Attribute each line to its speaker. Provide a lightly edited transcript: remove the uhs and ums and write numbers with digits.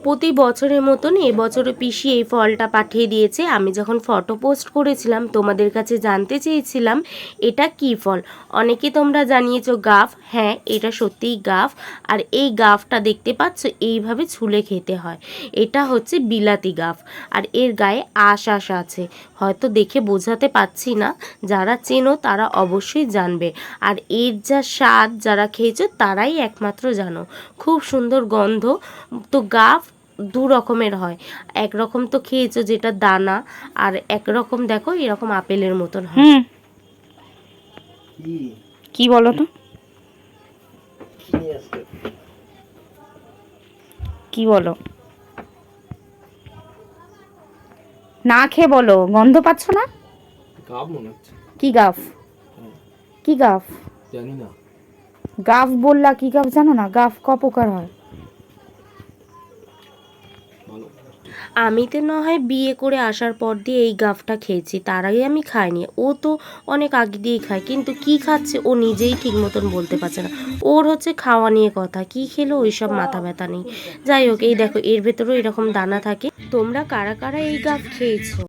Speaker 1: প্রতি বছরের মতন এবছরও পিসি এই ফলটা পাঠিয়ে দিয়েছে। আমি যখন ফটো পোস্ট করেছিলাম তোমাদের কাছে জানতে চেয়েছিলাম এটা কি ফল। অনেকে তোমরা জানিয়েছো গাফ। হ্যাঁ, এটা সত্যিই গাফ। আর এই গাফটা দেখতে পাচ্ছ এইভাবে ছুলে খেতে হয়। এটা হচ্ছে বিলাতি গাফ। আর এর গায়ে আঁশ আছে, হয়তো দেখে বোঝাতে পারছি না, যারা চেনো তারা অবশ্যই জানবে। আর এর যা স্বাদ যারা খেয়েছো তারাই একমাত্র জানো। খুব সুন্দর গন্ধ। তো গাফ দু রকমের হয়, এক রকম তো খেয়েছো যেটা দানা, আর এক রকম দেখো এরকম আপেলের মতন হয়।
Speaker 2: কি বলো তো, কি বলো, না খেয়ে বলো, গন্ধ পাচ্ছ না?
Speaker 3: গাফ মনে হচ্ছে।
Speaker 2: কি গাফ? কি গাফ?
Speaker 3: জানি না।
Speaker 2: গাফ বললা, কি গাফ জানো না? গাফ ক প্রকার হয়?
Speaker 1: আমি তো না হয় বিয়ে করে আসার পর দিয়ে এই গাফটা খেয়েছি, তার আগে আমি খাইনি। ও তো অনেক আগে দিয়েই খায়, কিন্তু কি খাচ্ছে ও নিজেই ঠিক মতন বলতে পারছে না। ওর হচ্ছে খাওয়া নিয়ে কথা, কি খেলো ওইসব মাথা ব্যথা নেই। যাই হোক, এই দেখো এর ভেতরেও এরকম দানা থাকে। তোমরা কারা কারা এই গাফ খেয়েছো?